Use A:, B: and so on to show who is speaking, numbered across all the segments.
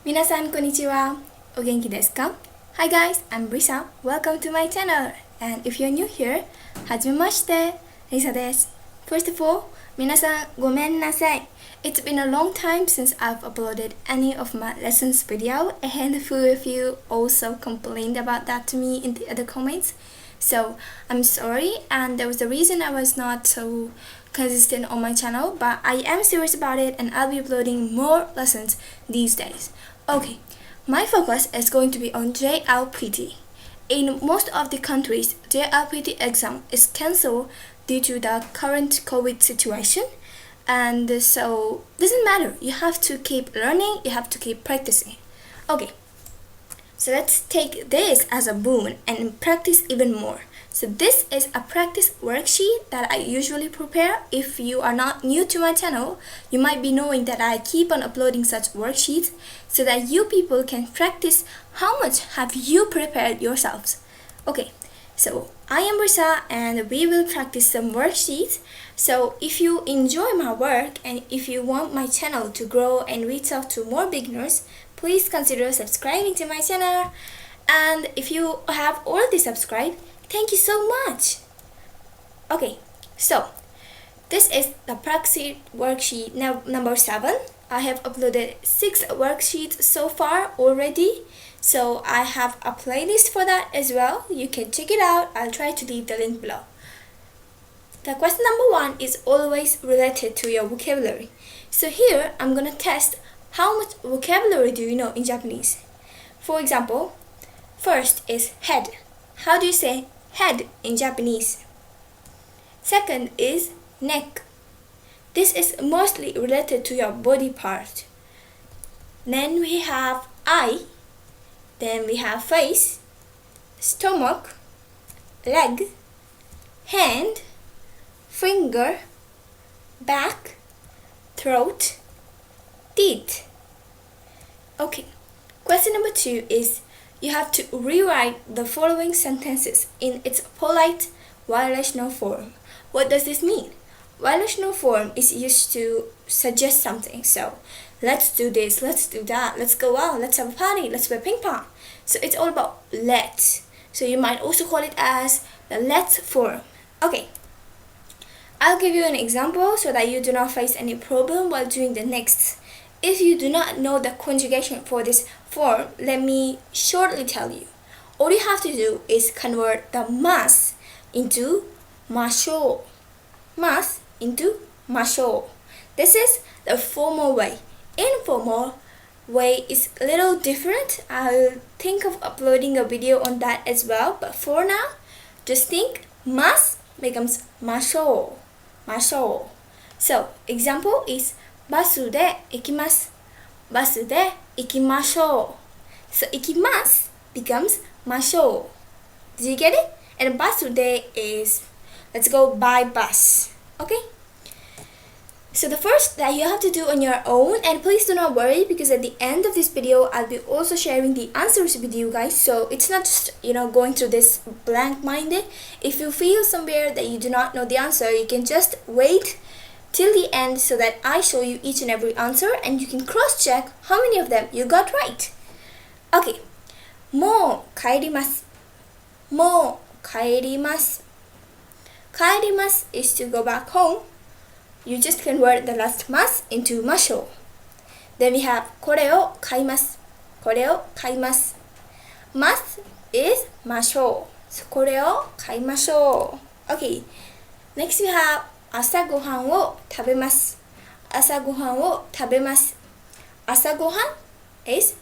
A: 皆さんこんにちは。お元気ですか? Hi guys, I'm Risa. Welcome to my channel. And if you're new here, はじめまして。Risa です。First of all, 皆さんごめんなさい。It's been a long time since I've uploaded any of my lessons video, and a few of you also complained about that to me in the other comments. So I'm sorry, and there was a reason I was not so consistent on my channel, but I am serious about it and I'll be uploading more lessons these days. Okay, my focus is going to be on JLPT. In most of the countries, JLPT exam is cancelled due to the current COVID situation, and so doesn't matter. You have to keep learning, you have to keep practicing. Okay, so let's take this as a boon and practice even more. So this is a practice worksheet that I usually prepare. If you are not new to my channel, you might be knowing that I keep on uploading such worksheets so that you people can practice how much have you prepared yourselves. Okay, so I am Risa and we will practice some worksheets. So if you enjoy my work and if you want my channel to grow and reach out to more beginners, please consider subscribing to my channel. And if you have already subscribed, thank you so much. Okay, so this is the practice worksheet number 7. I have uploaded 6 worksheets so far already. So I have a playlist for that as well. You can check it out. I'll try to leave the link below. The question number 1 is always related to your vocabulary. So here I'm gonna test how much vocabulary do you know in Japanese. For example, first is head. How do you say head in Japanese? Second is neck. This is mostly related to your body part. Then we have eye. Then we have face, stomach, leg, hand, finger, back, throat, teeth. Okay, question number 2 is you have to rewrite the following sentences in its polite violational form. What does this mean? Violational form is used to suggest something. So, let's do this, let's do that, let's go out, let's have a party, let's play ping pong. So it's all about let's. So you might also call it as the let's form. Okay, I'll give you an example so that you do not face any problem while doing the next. If you do not know the conjugation for this form, let me shortly tell you. All you have to do is convert the must into mashou. Must into mashou. This is the formal way. Informal way is a little different. I'll think of uploading a video on that as well, but for now, just think must becomes mashou. Mashou. So, example is バスで行きます。バスで行きましょう。So, 行きます becomes ましょう。Did you get it? And バスで is let's go by bus. Okay? So the first that you have to do on your own, and please do not worry because at the end of this video I'll be also sharing the answers with you guys, so it's not just going through this blank-minded. If you feel somewhere that you do not know the answer, you can just wait till the end so that I show you each and every answer and you can cross-check how many of them you got right. Okay, もう帰ります。もう帰ります。帰ります is to go back home. You just convert the last mas into mashou. Then we have これを買います。これを買います。mas is ましょう。So これを買いましょう。Okay. Next we have 朝ごはんを食べます。朝ごはんを食べます。朝ごはん is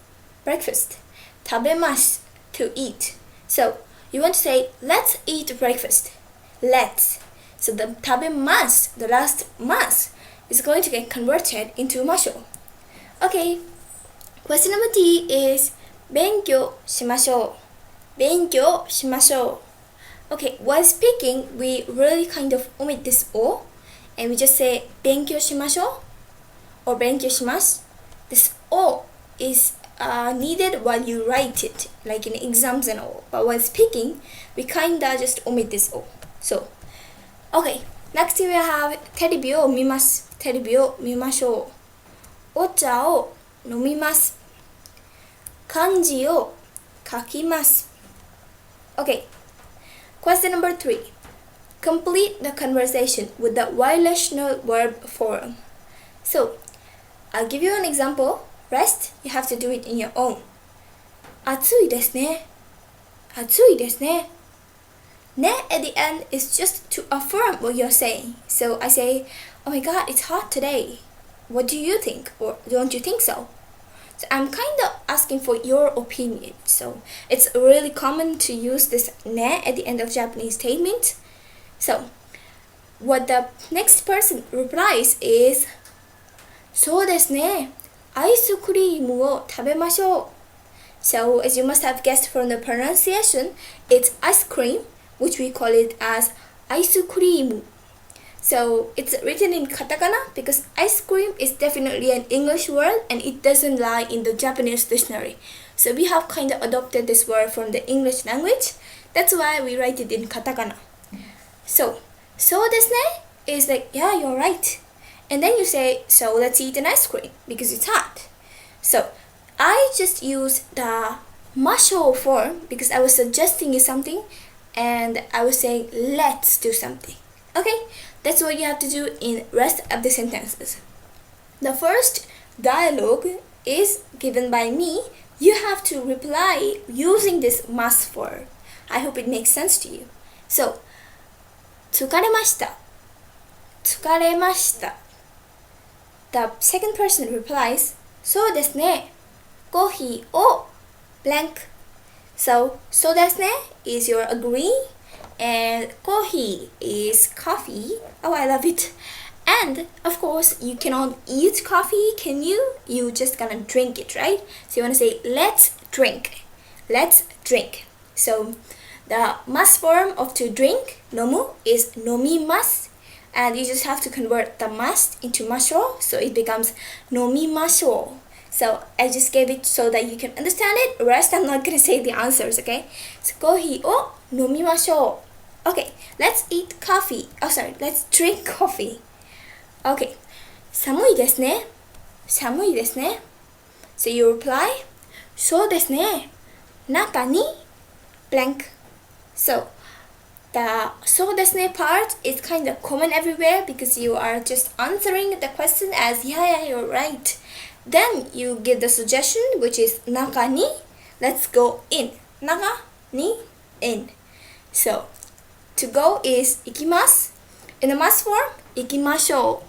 A: breakfast. 食べます to eat. So you want to say let's eat breakfast. Let's. So the 食べます, the last mas, is going to get converted into ましょう. Okay. Question number 3 is 勉強しましょう。勉強しましょう. Okay, while speaking, we really kind of omit this o and we just say 勉強しましょう or 勉強します. This o is needed while you write it, like in exams and all. But while speaking, we kinda just omit this o. So, okay, next we have テレビを見ます。テレビを見ましょう。お茶を飲みます。漢字を書きます。Okay. Question number 3. Complete the conversation with the relational verb form. So, I'll give you an example. Rest, you have to do it in your own. 暑いですね。暑いですね。Ne at the end is just to affirm what you're saying. So I say, oh my god, it's hot today. What do you think? Or don't you think so? So I'm kind of asking for your opinion. So it's really common to use this ne at the end of Japanese statement. So what the next person replies is, そうですね。アイスクリームを食べましょう。So as you must have guessed from the pronunciation, it's ice cream, which we call it as アイスクリーム. So it's written in katakana because ice cream is definitely an English word and it doesn't lie in the Japanese dictionary. So we have kind of adopted this word from the English language. That's why we write it in katakana. So そうですね is like, yeah, you're right. And then you say, so let's eat an ice cream because it's hot. So I just use the masho form because I was suggesting you something and I was saying, let's do something. Okay, that's what you have to do in rest of the sentences. The first dialogue is given by me. You have to reply using this must form. I hope it makes sense to you. So, 疲れました。疲れました。The second person replies, そうですね。コーヒーを blank. So そうですね is your agree and コーヒー is coffee. Oh, I love it. And of course, you cannot eat coffee, can you? You just gonna drink it, right? So you wanna say, let's drink. Let's drink. So the must form of to drink, nomu, is nomimasu. And you just have to convert the must into masho, so it becomes nomimasho. So I just gave it so that you can understand it. Rest, I'm not gonna say the answers, okay? So コーヒーを飲みましょう. Okay, let's eat coffee. Oh, sorry, let's drink coffee. Okay, 寒いですね。寒いですね. So you reply, そうですね。中に blank. So the そうですね part is kind of common everywhere because you are just answering the question as yeah, you're right. Then you give the suggestion, which is 中に let's go in. 中に in. So to go is 行きます. In the must form, 行きましょ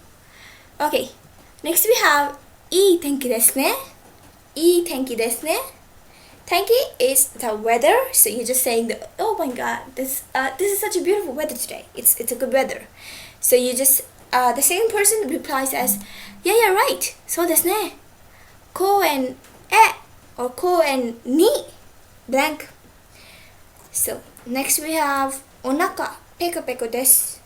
A: う. Okay, next we have いい天気ですね。いい天気ですね. Tenki is the weather, so you're just saying that, oh my god, this is such a beautiful weather today. It's a good weather. So you just the second person replies as, yeah, you're right. そうですね。公園へ or 公園に blank. So next we have お腹ペコペコです。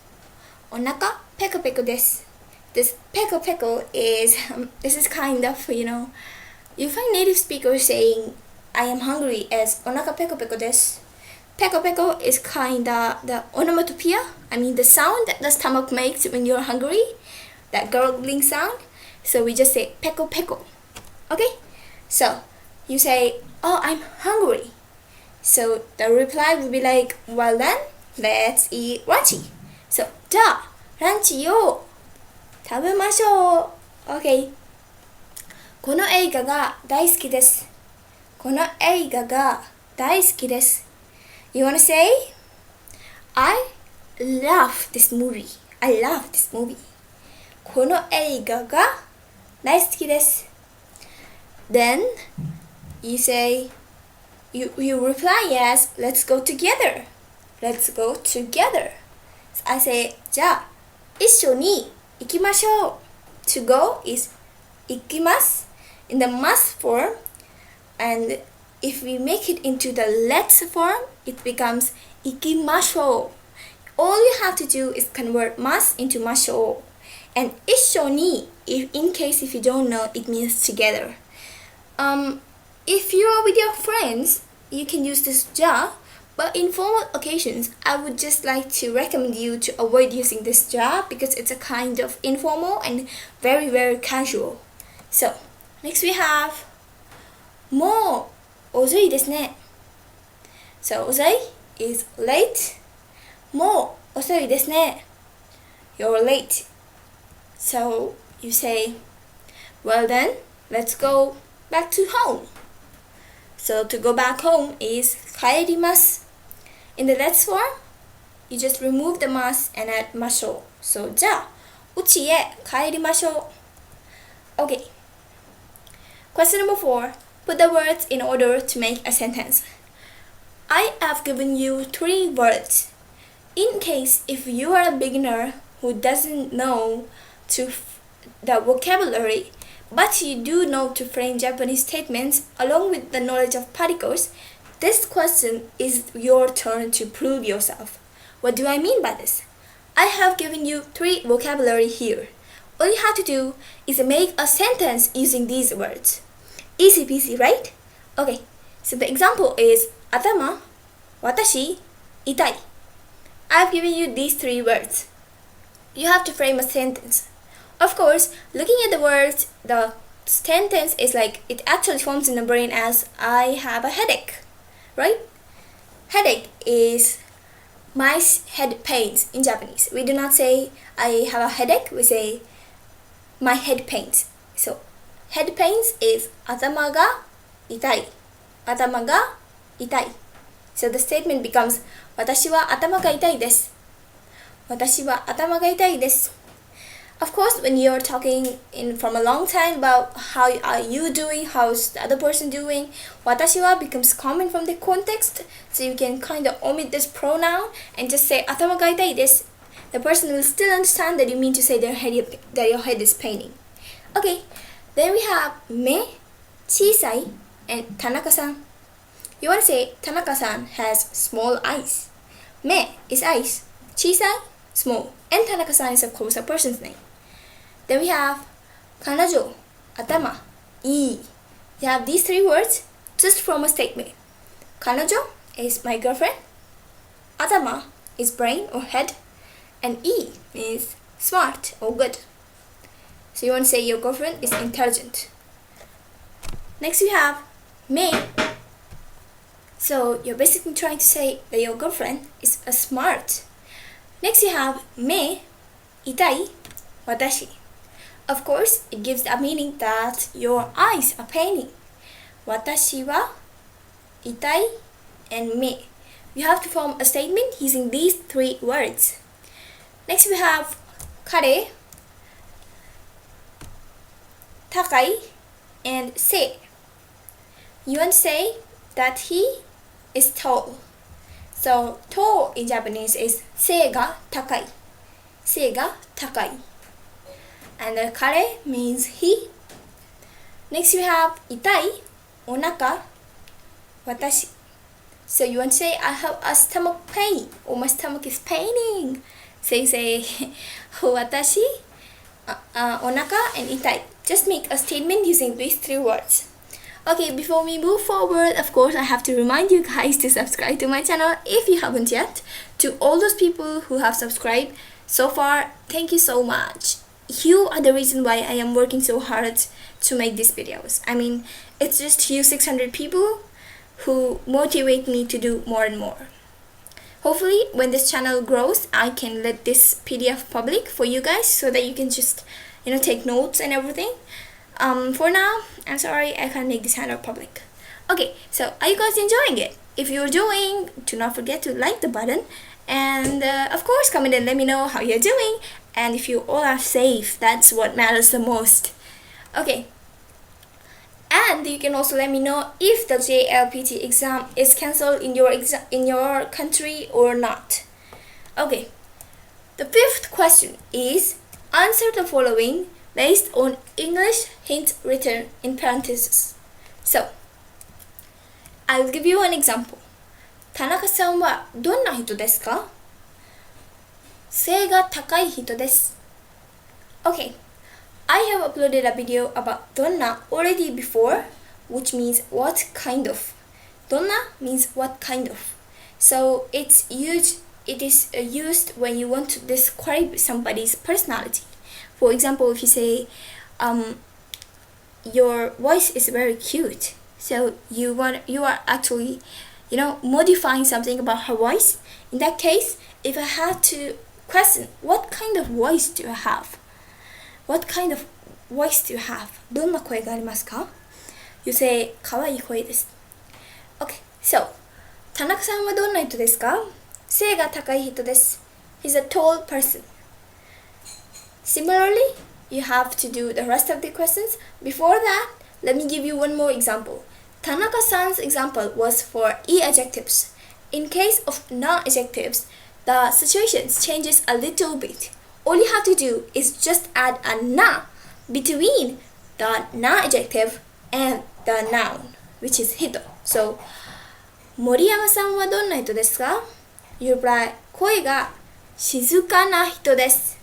A: お腹ペコペコです. This peko peko is this is kind of, you find native speakers saying I am hungry as お腹ペコペコです. Peko peko is kinda the onomatopoeia. I mean the sound that the stomach makes when you're hungry. That gurgling sound. So we just say peko peko. Okay? So you say, oh, I'm hungry. So the reply would be like, well then, let's eat rachi. So, じゃあ、ランチを食べましょう. Okay. この映画が大好きです. この映画が大好きです. You wanna say, I love this movie. I love this movie. この映画が大好きです. Then you say, you reply as, let's go together. Let's go together. So I say, じゃあ一緒に行きましょう. To go is 行きます in the must form. And if we make it into the let's form, it becomes 行きましょう. All you have to do is convert must into ましょう. And 一緒に, in case if you don't know, it means together. If you're with your friends, you can use this じゃあ. But in formal occasions, I would just like to recommend you to avoid using this じゃあ because it's a kind of informal and very, very casual. So, next we have も遅いですね. So 遅い is late. もう遅いですね. You're late. So you say, well then, let's go back to home. So to go back home is 帰ります. In the let's form, you just remove the mas and add ましょう. So じゃあ、家へ帰りましょう. Okay. Question number 4. Put the words in order to make a sentence. I have given you 3 words. In case if you are a beginner who doesn't know the vocabulary, but you do know to frame Japanese statements along with the knowledge of particles, this question is your turn to prove yourself. What do I mean by this? I have given you 3 vocabulary here. All you have to do is make a sentence using these words. Easy peasy, right? Okay, so the example is 頭, 私, 痛い. I've given you these 3 words. You have to frame a sentence. Of course, looking at the words, the sentence is like it actually forms in the brain as I have a headache, right? Headache is my head pains in Japanese. We do not say I have a headache, we say my head pains. So head pains is 頭が痛い. 頭が痛い. So the statement becomes 私は頭が痛いです. 私は頭が痛いです. Of course, when you're talking from a long time about how are you doing, how's the other person doing, 私は becomes common from the context, so you can kind of omit this pronoun and just say 頭が痛いです. The person will still understand that you mean to say that your head is paining. Okay, then we have 目, 小さい, and 田中さん. You want to say 田中さん has small eyes. 目 is eyes, 小さい, small, and 田中さん is of course a person's name. Then we have 彼女, 頭, いい. You have these 3 words just from a statement. 彼女 is my girlfriend. 頭 is brain or head. And いい is smart or good. So you want to say your girlfriend is intelligent. Next we have 目. So you're basically trying to say that your girlfriend is a smart. Next you have 目, 痛い, 私. Of course, it gives a meaning that your eyes are paining. 私は痛い and 目. You have to form a statement using these 3 words. Next we have 彼, 高い, and 背. You want to say that he is tall. So tall in Japanese is 背が高い. 背が高い. And 彼 means he. Next we have 痛い, お腹, 私. So you want to say I have a stomach pain or my stomach is paining. So you say 私, お腹 and 痛い. Just make a statement using these 3 words. Okay, before we move forward, of course, I have to remind you guys to subscribe to my channel if you haven't yet. To all those people who have subscribed so far, thank you so much. You are the reason why I am working so hard to make these videos. I mean, it's just you 600 people who motivate me to do more and more. Hopefully, when this channel grows, I can let this PDF public for you guys so that you can just, take notes and everything. For now, I'm sorry I can't make this handout public. Okay, so are you guys enjoying it? If you're doing, do not forget to like the button. And of course, comment and let me know how you're doing. And if you all are safe, that's what matters the most. Okay. And you can also let me know if the JLPT exam is cancelled in your country or not. Okay. The 5th question is answer the following based on English hint written in parentheses. So, I'll give you an example. 田中さんはどんな人ですか? 背が高い人です. Okay. I have uploaded a video about どんな already before, which means what kind of. どんな means what kind of. So it is used when you want to describe somebody's personality. For example, if you say, your voice is very cute, So you are actually, modifying something about her voice. In that case, if I had to question, what kind of voice do you have? What kind of voice do you have? どんな声がありますか? You say, 可愛い声です。Okay, so 田中さんはどんな人ですか? 背が高い人です。He's a tall person. Similarly, you have to do the rest of the questions. Before that, let me give you one more example. Tanaka-san's example was for E adjectives. In case of non-adjectives, the situation changes a little bit. All you have to do is just add a na between the non-adjective and the noun, which is hito. So, 森山さんはどんな人ですか? You reply, 声が静かな人です。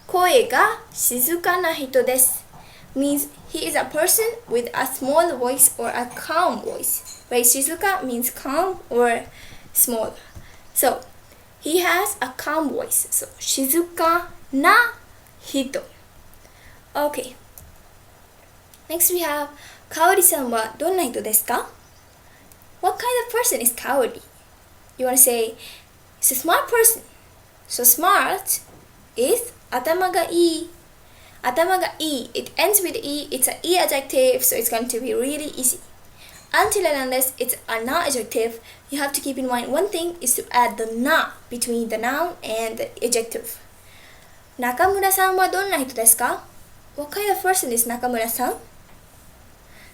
A: 声が静かな人です means he is a person with a small voice or a calm voice. Right? 静か means calm or small. So, he has a calm voice. So, 静かな人. Okay. Next we have, かおりさんはどんな人ですか? What kind of person is Kaori? You want to say, he's a smart person. So, smart is 頭がいい. 頭がいい. It ends with E. It's an E adjective, so it's going to be really easy. Until and unless it's a na adjective, you have to keep in mind one thing is to add the na between the noun and the adjective. 中村さんはどんな人ですか? What kind of person is 中村さん?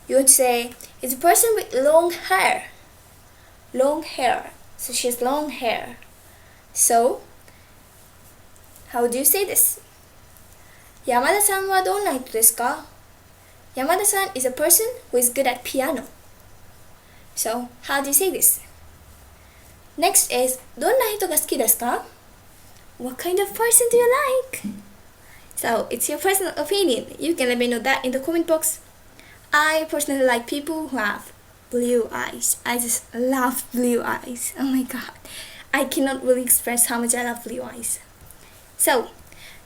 A: You would say, it's a person with long hair. Long hair. So she has long hair. So, how do you say this? 山田さんはどんな人ですか? 山田さん is a person who is good at piano. So, how do you say this? Next is, どんな人が好きですか? What kind of person do you like? So, it's your personal opinion. You can let me know that in the comment box. I personally like people who have blue eyes. I just love blue eyes. Oh my god. I cannot really express how much I love blue eyes. So,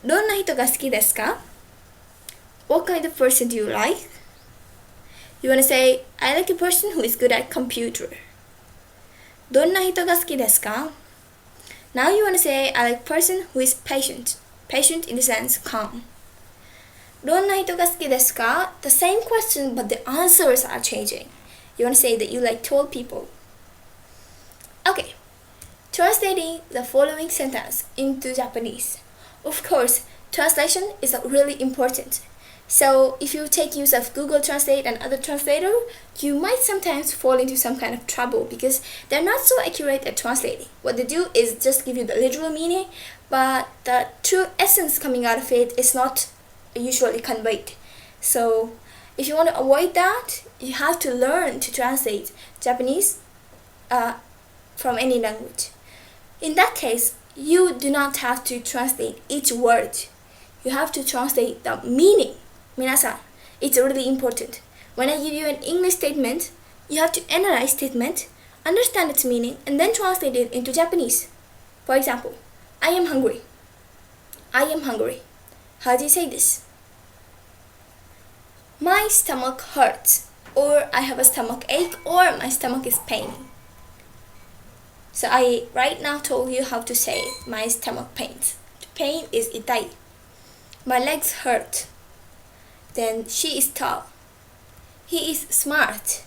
A: どんな人が好きですか? What kind of person do you like? You want to say, I like a person who is good at computer. どんな人が好きですか? Now you want to say, I like a person who is patient. Patient in the sense calm. どんな人が好きですか? The same question, but the answers are changing. You want to say that you like tall people. Okay. Translating the following sentence into Japanese. Of course, translation is really important. So if you take use of Google Translate and other translator, you might sometimes fall into some kind of trouble because they're not so accurate at translating. What they do is just give you the literal meaning, but the true essence coming out of it is not usually conveyed. So if you want to avoid that, you have to learn to translate Japanese from any language. In that case, you do not have to translate each word. You have to translate the meaning. 皆さん, it's really important. When I give you an English statement, you have to analyze statement, understand its meaning, and then translate it into Japanese. For example, I am hungry. I am hungry. How do you say this? My stomach hurts, or I have a stomach ache, or my stomach is paining. So I right now told you how to say my stomach pains. Pain is itai. My legs hurt. Then she is tall. He is smart.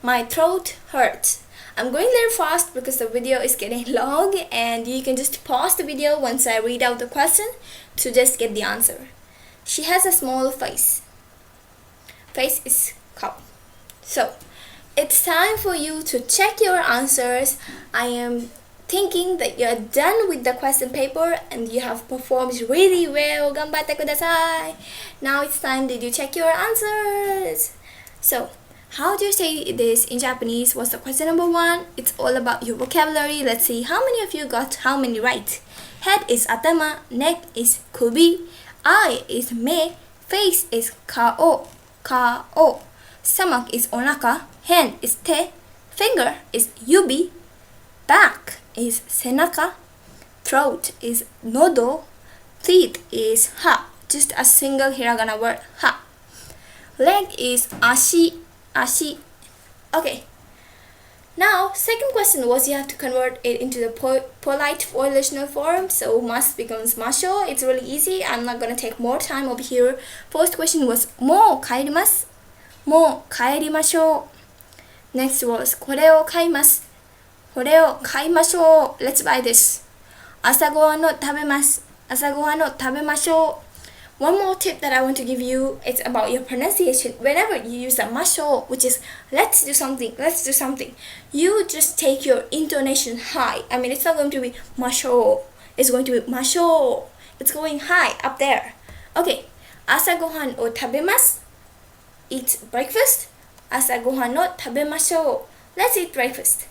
A: My throat hurts. I'm going a little fast because the video is getting long and you can just pause the video once I read out the question to just get the answer. She has a small face. Face is cup. So, it's time for you to check your answers. I am thinking that you're done with the question paper and you have performed really well. Ganbatte kudasai. Now it's time that you check your answers. So, how do you say this in Japanese? Was the question number 1? It's all about your vocabulary. Let's see how many of you got how many right. Head is atama, neck is kubi, eye is me, face is kao, stomach is onaka, hand is te, finger is yubi, back is senaka, throat is nodo, teeth is ha, just a single hiragana word ha, leg is ashi, ashi. Okay. Now, second question was you have to convert it into the polite relational form. So must becomes masho. It's really easy. I'm not gonna take more time over here. First question was mo kaerimasu. Mo kaerimashou. Next was これを買います。これを買いましょう。Let's buy this. 朝ごはんを食べます。朝ごはんを食べましょう。One more tip that I want to give you is about your pronunciation. Whenever you use a masho, which is let's do something, you just take your intonation high. I mean, it's not going to be masho. It's going to be masho. It's going high up there. Okay. 朝ごはんを食べます。Eat breakfast. 朝ごはんを食べましょう。Let's eat breakfast.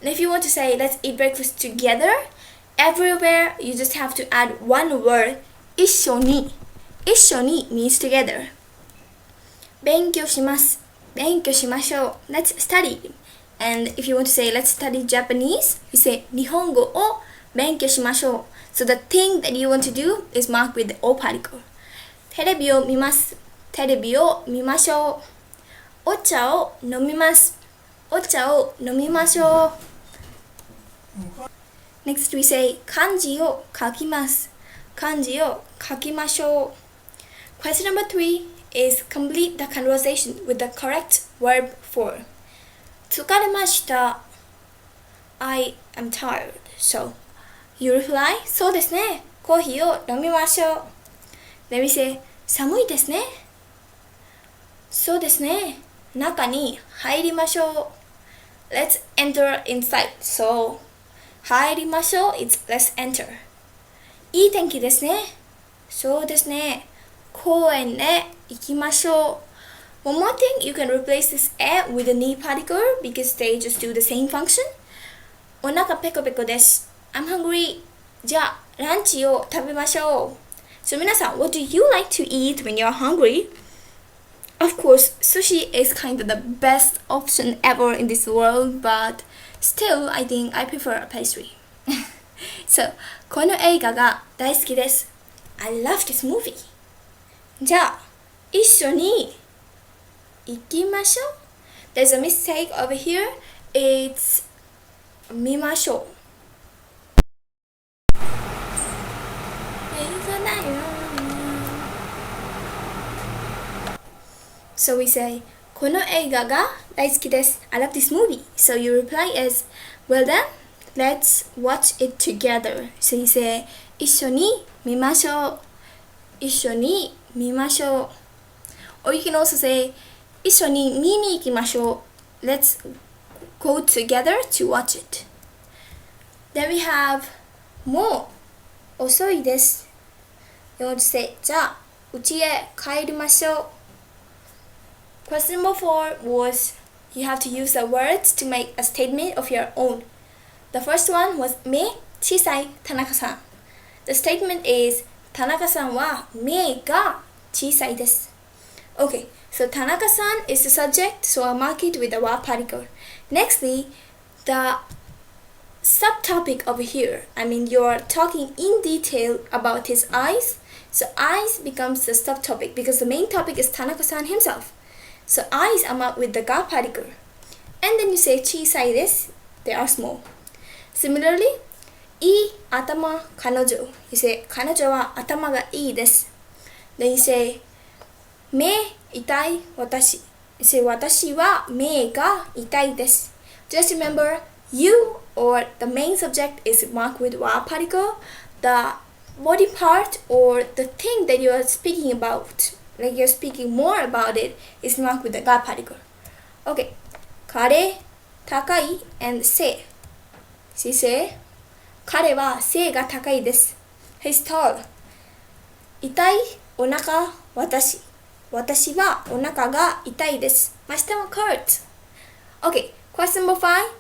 A: And if you want to say let's eat breakfast together, everywhere you just have to add one word. 一緒に。一緒に means together. 勉強します。勉強しましょう。Let's study. And if you want to say let's study Japanese, you say 日本語を勉強しましょう。So the thing that you want to do is marked with the O particle. テレビを見ます。テレビを見ましょう。お茶を飲みます。お茶を飲みましょう。Next we say 漢字を書きます。漢字を書きましょう。Question number 3 is complete the conversation with the correct verb form. 疲れました。I am tired. So, you reply, そうですね。コーヒーを飲みましょう。Then we say, 寒いですね。そうですね。中に入りましょう。Let's enter inside. So, 入りましょう is let's enter. いい天気ですね。そうですね。公園へ行きましょう。One more thing, you can replace this e with a ni particle because they just do the same function. お腹ペコペコです。I'm hungry. じゃあ、ランチを食べましょう。So 皆さん、what do you like to eat when you're hungry? Of course, sushi is kind of the best option ever in this world, but still, I think I prefer a pastry. So, この映画が大好きです。I love this movie. じゃあ、一緒に行きましょう。There's a mistake over here. It's 見ましょう。So we say, この映画が大好きです。I love this movie. So you reply as, well then, let's watch it together. So you say, 一緒に見ましょう。一緒に見ましょう。Or you can also say, 一緒に見に行きましょう。Let's go together to watch it. Then we have, もう遅いです。You want to say, じゃあ、家へ帰りましょう。Question number 4 was, you have to use the words to make a statement of your own. The first one was, 目小さい田中さん。The statement is, 田中さんは目が小さいです。Okay, so 田中さん is the subject, so I'll mark it with the wa particle. Nextly, the subtopic over here. I mean, you're talking in detail about his eyes. So eyes becomes the subtopic because the main topic is Tanaka-san himself. So eyes are marked with the ga particle. And then you say 小さいです. They are small. Similarly, いい頭彼女. You say 彼女は頭がいいです. Then you say 目痛い私. You say 私は目が痛いです. Just remember, you or the main subject is marked with wa particle. The body part or the thing that you are speaking about, like you're speaking more about it, is marked with the ga particle. Okay. 彼、高い and 背. She say 彼は背が高いです。He's tall. 痛いお腹私はお腹が痛いです。My stomach hurts. Okay, question number 5.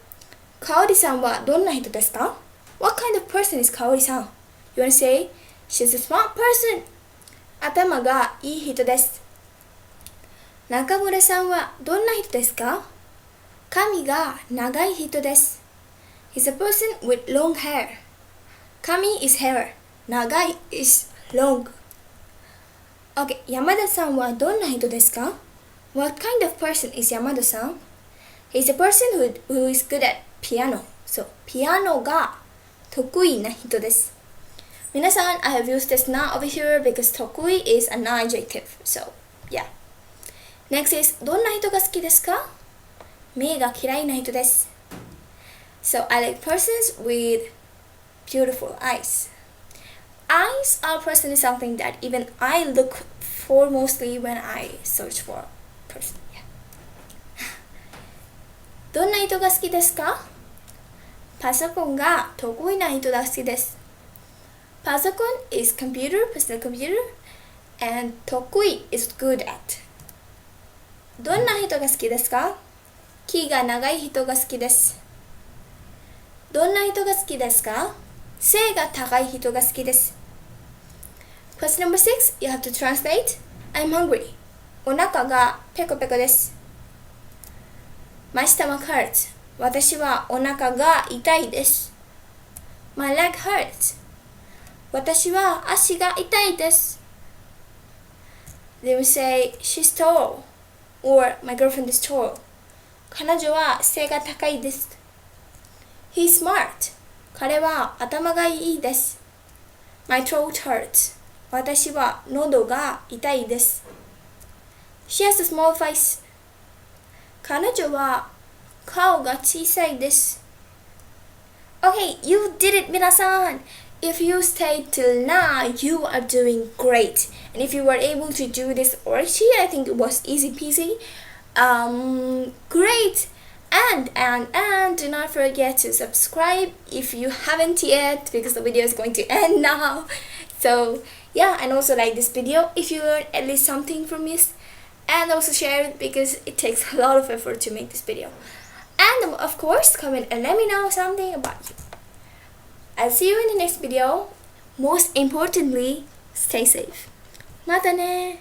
A: かおりさんはどんな人ですか? What kind of person is かおりさん? You want to say, she's a smart person. 頭がいい人です。中村さんはどんな人ですか? 髪が長い人です。He's a person with long hair. 髪 is hair. 長い is long. Okay, 山田さんはどんな人ですか? What kind of person is Yamado-san? He's a person who is good at piano. So, ピアノが得意な人です。皆さん、I have used this na over here because 得意 is an adjective. So, yeah. Next is どんな人が好きですか？目が嫌いな人です。So, I like persons with beautiful eyes. Eyes are personally something that even I look for mostly when I search for a person. Yeah. どんな人が好きですか？パソコンが得意な人が好きです。パソコン is computer, personal computer, and 得意 is good at. どんな人が好きですか？気が長い人が好きです。どんな人が好きですか？背が高い人が好きです。Question number 6, you have to translate. I'm hungry. お腹がペコペコです。My stomach hurts. 私はお腹が痛いです。My leg hurts. 私は足が痛いです。They will say, she's tall. Or, my girlfriend is tall. 彼女は背が高いです。He's smart. 彼は頭がいいです。My throat hurts. 私は喉が痛いです。She has a small face. 彼女は顔が小さいです。Okay, you did it, 皆さん。If you stayed till now, you are doing great. And if you were able to do this worksheet, I think it was easy peasy. Great. And do not forget to subscribe if you haven't yet, because the video is going to end now. So yeah, and also like this video if you learned at least something from this, and also share it because it takes a lot of effort to make this video. And of course, comment and let me know something about you. I'll see you in the next video. Most importantly, stay safe. またね。